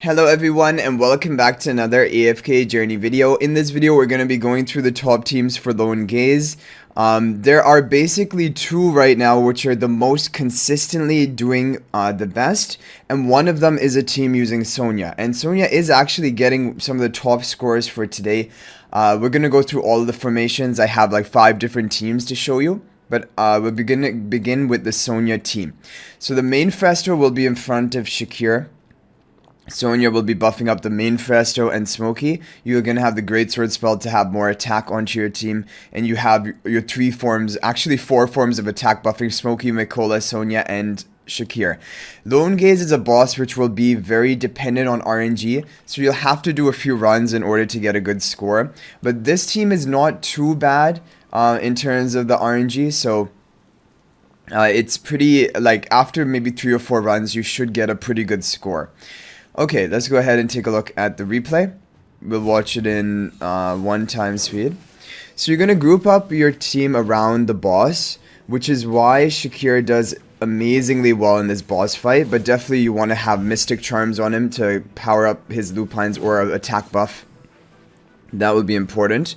Hello everyone and welcome back to another AFK journey video. In this video we're going to be going through the top teams for Lone Gaze. There are basically two right now which are the most consistently doing the best, and one of them is a team using Sonja, and Sonja is actually getting some of the top scores for today. We're going to go through all of the formations. I have like 5 different teams to show you. But we'll begin with the Sonja team. So the main Phraesto will be in front of Shakir. Sonja will be buffing up the main Phraesto and Smokey. You're going to have the Greatsword spell to have more attack onto your team. And you have your 3 forms, actually 4 forms of attack buffing Smokey, Mikola, Sonja, and Shakir. Lone Gaze is a boss which will be very dependent on RNG. So you'll have to do a few runs in order to get a good score. But this team is not too bad in terms of the RNG. So it's pretty, like after maybe 3 or 4 runs, you should get a pretty good score. Okay, let's go ahead and take a look at the replay. We'll watch it in 1 time speed. So you're going to group up your team around the boss, which is why Shakir does amazingly well in this boss fight, but definitely you want to have Mystic Charms on him to power up his Lupines or attack buff. That would be important.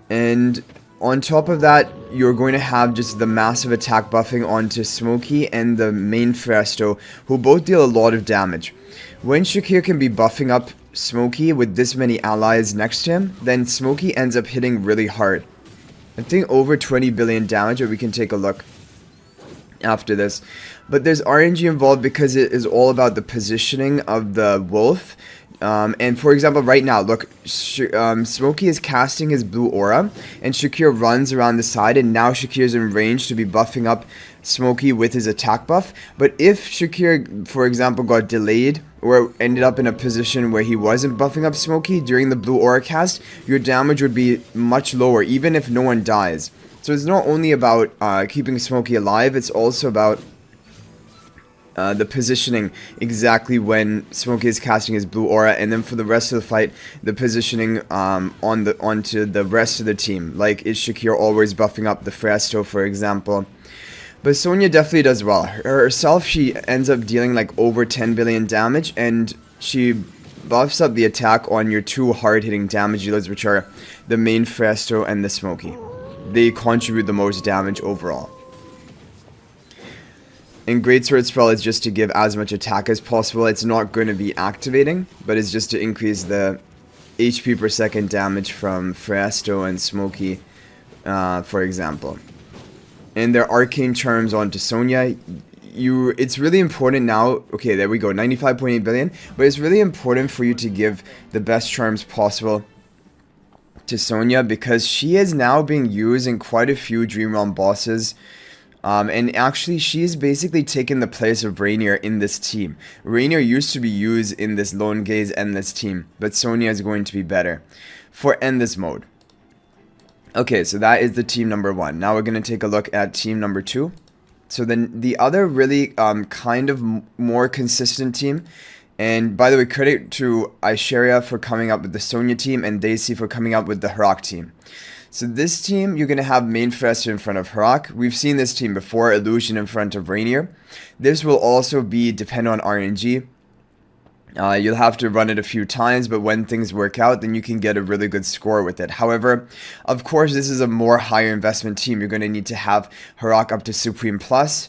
And on top of that, you're going to have just the massive attack buffing onto Smokey and the main Phraesto, who both deal a lot of damage. When Shakir can be buffing up Smokey with this many allies next to him, then Smokey ends up hitting really hard. I think over 20 billion damage, but we can take a look after this. But there's RNG involved because it is all about the positioning of the wolf. And for example, right now, look, Smokey is casting his blue aura, and Shakir runs around the side, and now Shakir is in range to be buffing up Smokey with his attack buff. But if Shakir, for example, got delayed or ended up in a position where he wasn't buffing up Smokey during the blue aura cast, your damage would be much lower, even if no one dies. So it's not only about keeping Smokey alive, it's also about the positioning exactly when Smokey is casting his blue aura, and then for the rest of the fight, the positioning onto the rest of the team. Like, is Shakir always buffing up the Phraesto, for example? But Sonja definitely does well. Herself, she ends up dealing like over 10 billion damage, and she buffs up the attack on your 2 hard-hitting damage dealers, which are the main Phraesto and the Smokey. They contribute the most damage overall. And Greatsword spell is just to give as much attack as possible. It's not going to be activating, but it's just to increase the HP per second damage from Phraesto and Smokey, for example. And their arcane charms onto Sonja. It's really important now. Okay, there we go, 95.8 billion. But it's really important for you to give the best charms possible to Sonja, because she is now being used in quite a few Dream Realm bosses. And actually, she's basically taken the place of Rainier in this team. Rainier used to be used in this Lone Gaze Endless team, but Sonja is going to be better for Endless mode. Okay, so that is the team number 1. Now we're going to take a look at team number 2. So then the other really kind of more consistent team, and by the way, credit to Aisharia for coming up with the Sonja team and Daisy for coming up with the Harak team. So this team, you're going to have main Phraesto in front of Harak. We've seen this team before, Illusion in front of Rainier. This will also be dependent on RNG. You'll have to run it a few times, but when things work out, then you can get a really good score with it. However, of course, this is a more higher investment team. You're going to need to have Harak up to Supreme Plus.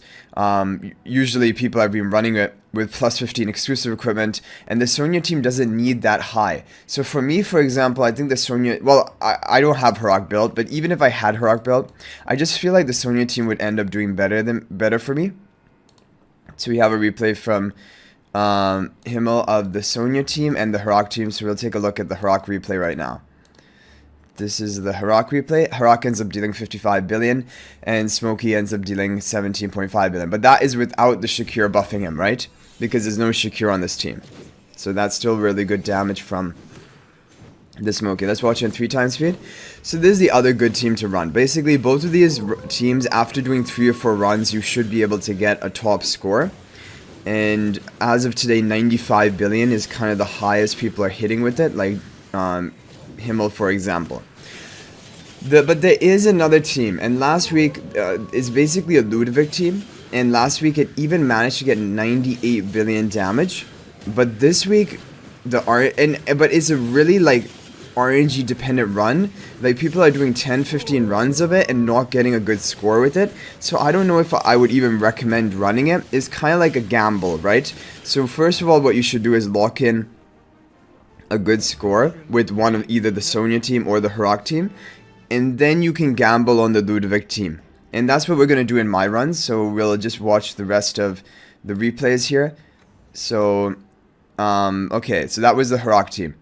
Usually people have been running it with plus 15 exclusive equipment, and the Sonja team doesn't need that high. So for me, for example, I think the Sonja, well, I don't have Harak built, but even if I had Harak built, I just feel like the Sonja team would end up doing better for me. So we have a replay from Himmel of the Sonja team and the Harak team, so we'll take a look at the Harak replay right now. This is the Harak replay. Harak ends up dealing 55 billion, and Smokey ends up dealing 17.5 billion. But that is without the Shakir buffing him, right? Because there's no Shakir on this team. So that's still really good damage from the Smokey. Let's watch it in 3 times speed. So this is the other good team to run. Basically, both of these teams, after doing 3 or 4 runs, you should be able to get a top score. And as of today, 95 billion is kind of the highest people are hitting with it, like Himmel, for example. But there is another team, and last week is basically a Ludovic team, and last week it even managed to get 98 billion damage. But this week, but it's a really like RNG dependent run. Like people are doing 10-15 runs of it and not getting a good score with it. So I don't know if I would even recommend running it. It's kind of like a gamble, right? So first of all, what you should do is lock in a good score with one of either the Sonja team or the Harak team, and then you can gamble on the Ludovic team. And that's what we're going to do in my runs. So we'll just watch the rest of the replays here. So okay, so that was the Harak team.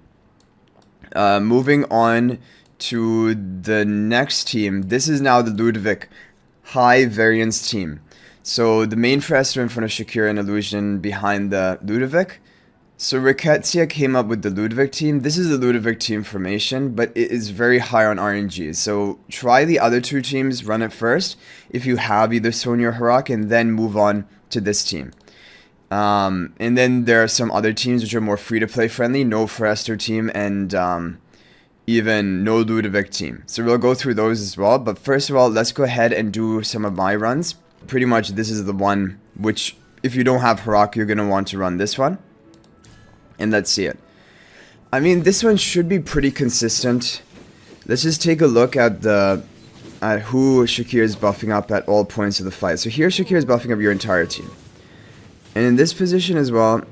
Moving on to the next team. This is now the Ludovic high variance team. So the main Phraesto in front of Shakira and Illusion behind the Ludovic. So Rickettsia came up with the Ludovic team. This is the Ludovic team formation, but it is very high on RNG. So try the other two teams, run it first if you have either Sonja or Harak, and then move on to this team. And then there are some other teams which are more free-to-play friendly. No Phraesto team and even no Ludovic team. So we'll go through those as well. But first of all, let's go ahead and do some of my runs. Pretty much this is the one which, if you don't have Harak, you're going to want to run this one. And let's see it. I mean, this one should be pretty consistent. Let's just take a look at who Shakir is buffing up at all points of the fight. So here Shakir is buffing up your entire team. And in this position as well,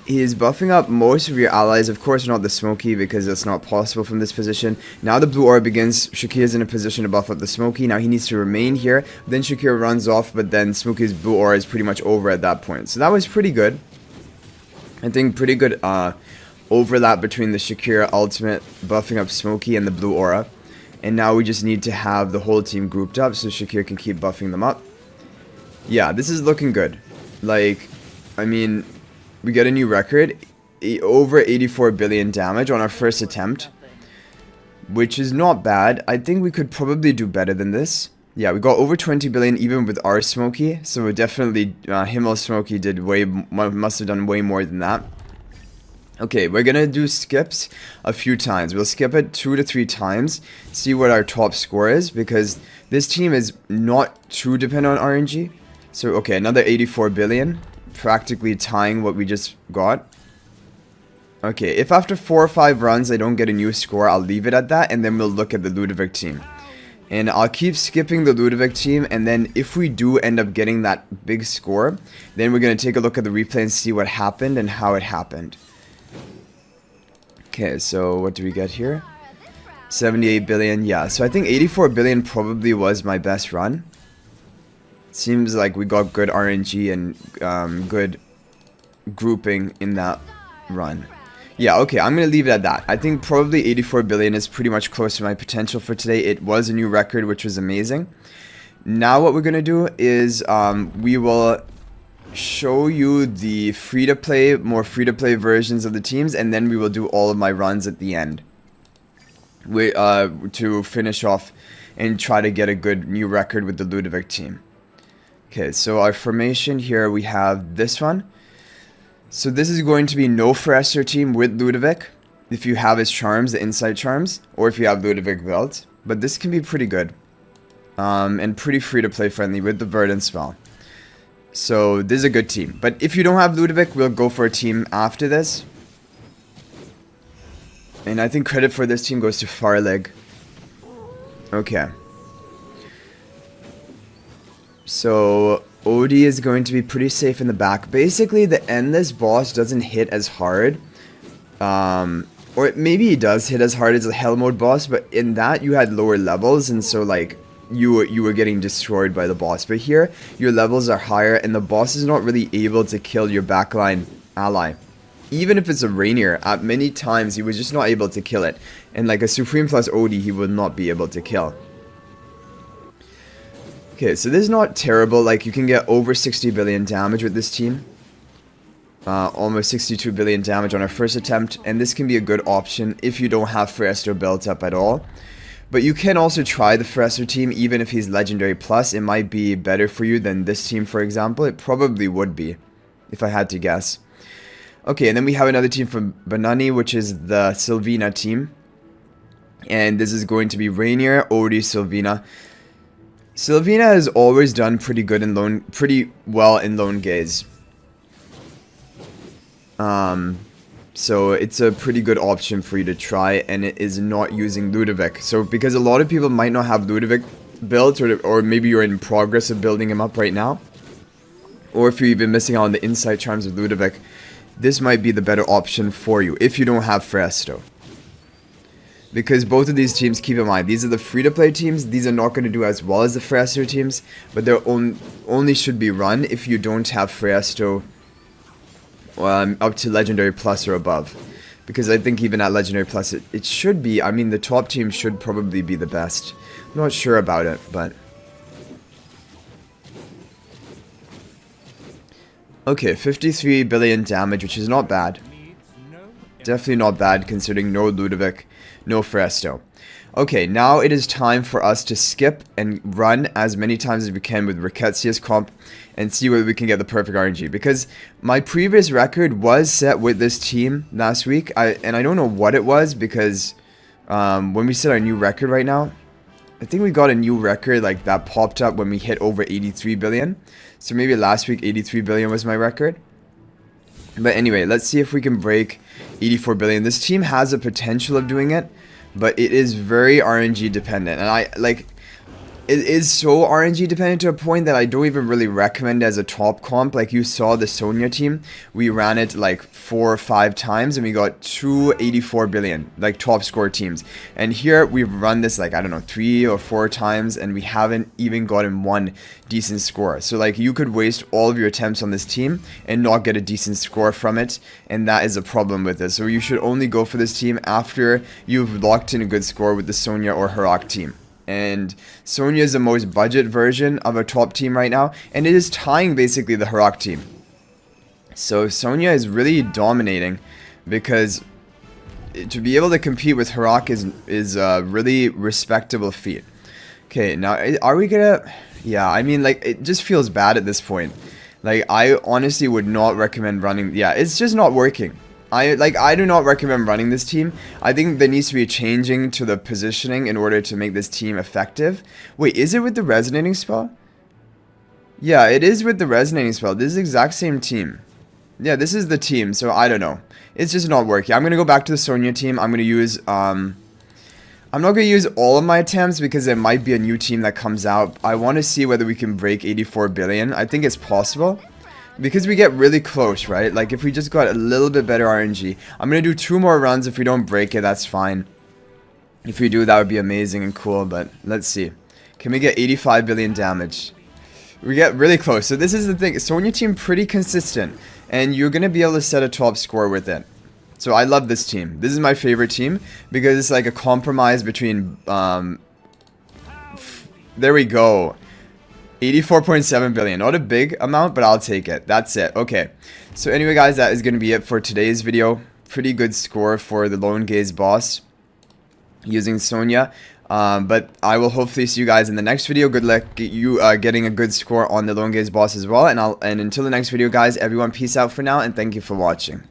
he is buffing up most of your allies. Of course not the Smokey, because that's not possible from this position. Now the blue aura begins. Shakir is in a position to buff up the Smokey. Now he needs to remain here. Then Shakir runs off, but then Smokey's blue aura is pretty much over at that point. So that was pretty good. I think pretty good overlap between the Shakira ultimate buffing up Smokey and the blue aura. And now we just need to have the whole team grouped up so Shakira can keep buffing them up. Yeah, this is looking good. Like, I mean, we get a new record. Over 84 billion damage on our first attempt, which is not bad. I think we could probably do better than this. Yeah, we got over 20 billion even with our Smokey, so definitely Himmel Smokey must have done way more than that. Okay, we're gonna do skips a few times. We'll skip it 2 to 3 times, see what our top score is, because this team is not too dependent on RNG. So, okay, another 84 billion, practically tying what we just got. Okay, if after 4 or 5 runs I don't get a new score, I'll leave it at that, and then we'll look at the Ludovic team. And I'll keep skipping the Ludovic team, and then if we do end up getting that big score, then we're going to take a look at the replay and see what happened and how it happened. Okay, so what do we get here? 78 billion, yeah. So I think 84 billion probably was my best run. Seems like we got good RNG and good grouping in that run. Yeah, okay, I'm going to leave it at that. I think probably 84 billion is pretty much close to my potential for today. It was a new record, which was amazing. Now what we're going to do is we will show you the more free-to-play versions of the teams, and then we will do all of my runs at the end. To finish off and try to get a good new record with the Ludovic team. Okay, so our formation here, we have this one. So this is going to be no Phraesto team with Ludovic, if you have his charms, the insight charms, or if you have Ludovic belt. But this can be pretty good. And pretty free to play friendly with the Verdant spell. So this is a good team. But if you don't have Ludovic, we'll go for a team after this. And I think credit for this team goes to Farleg. Okay. So Odie is going to be pretty safe in the back. Basically, the Endless boss doesn't hit as hard. Or maybe he does hit as hard as the Hell Mode boss, but in that you had lower levels, and so like you were getting destroyed by the boss. But here, your levels are higher, and the boss is not really able to kill your backline ally. Even if it's a Rainier, at many times he was just not able to kill it. And like a Supreme plus Odie, he would not be able to kill. Okay, so this is not terrible. Like, you can get over 60 billion damage with this team. Almost 62 billion damage on our first attempt. And this can be a good option if you don't have Phraesto built up at all. But you can also try the Phraesto team, even if he's Legendary Plus. It might be better for you than this team, for example. It probably would be, if I had to guess. Okay, and then we have another team from Banani, which is the Sylvina team. And this is going to be Rainier, Odie, Sylvina. Sylvina has always done pretty well in lone gaze. So it's a pretty good option for you to try, and it is not using Ludovic. So because a lot of people might not have Ludovic built, or maybe you're in progress of building him up right now, or if you're even missing out on the insight charms of Ludovic, this might be the better option for you if you don't have Phraesto. Because both of these teams, keep in mind, these are the free-to-play teams. These are not going to do as well as the Phraesto teams, but they only should be run if you don't have Phraesto up to Legendary Plus or above. Because I think even at Legendary Plus, it should be, I mean, the top team should probably be the best. I'm not sure about it, but... Okay, 53 billion damage, which is not bad. Definitely not bad considering no Ludovic, no Phraesto. Okay, now it is time for us to skip and run as many times as we can with Ricketsia's comp and see whether we can get the perfect RNG. Because my previous record was set with this team last week, and I don't know what it was because when we set our new record right now, I think we got a new record like that popped up when we hit over 83 billion. So maybe last week 83 billion was my record. But anyway, let's see if we can break 84 billion. This team has a potential of doing it, but it is very RNG dependent. And it is so RNG dependent to a point that I don't even really recommend as a top comp. Like you saw the Sonja team, we ran it like 4 or 5 times and we got 284 billion, like top score teams. And here we've run this like, I don't know, 3 or 4 times and we haven't even gotten one decent score. So like you could waste all of your attempts on this team and not get a decent score from it, and that is a problem with it. So you should only go for this team after you've locked in a good score with the Sonja or Harak team. And Sonja is the most budget version of a top team right now, and it is tying basically the Harak team. So Sonja is really dominating because to be able to compete with Harak is a really respectable feat. Okay, now are we gonna... Yeah, I mean, like, it just feels bad at this point. Like, I honestly would not recommend running... Yeah, it's just not working. I do not recommend running this team. I think there needs to be a changing to the positioning in order to make this team effective. Wait, is it with the resonating spell? Yeah, it is with the resonating spell. This is the exact same team. Yeah, this is the team, so I don't know. It's just not working. I'm going to go back to the Sonja team. I'm going to use... I'm not going to use all of my attempts because there might be a new team that comes out. I want to see whether we can break 84 billion. I think it's possible. Because we get really close, right? Like, if we just got a little bit better RNG. I'm going to do 2 more runs. If we don't break it, that's fine. If we do, that would be amazing and cool. But let's see. Can we get 85 billion damage? We get really close. So this is the thing. Sonja team pretty consistent. And you're going to be able to set a top score with it. So I love this team. This is my favorite team. Because it's like a compromise between... there we go. 84.7 billion. Not a big amount, but I'll take it. That's it. Okay. So anyway, guys, that is going to be it for today's video. Pretty good score for the Lone Gaze boss using Sonja. But I will hopefully see you guys in the next video. Good luck you getting a good score on the Lone Gaze boss as well. And until the next video, guys, everyone, peace out for now, and thank you for watching.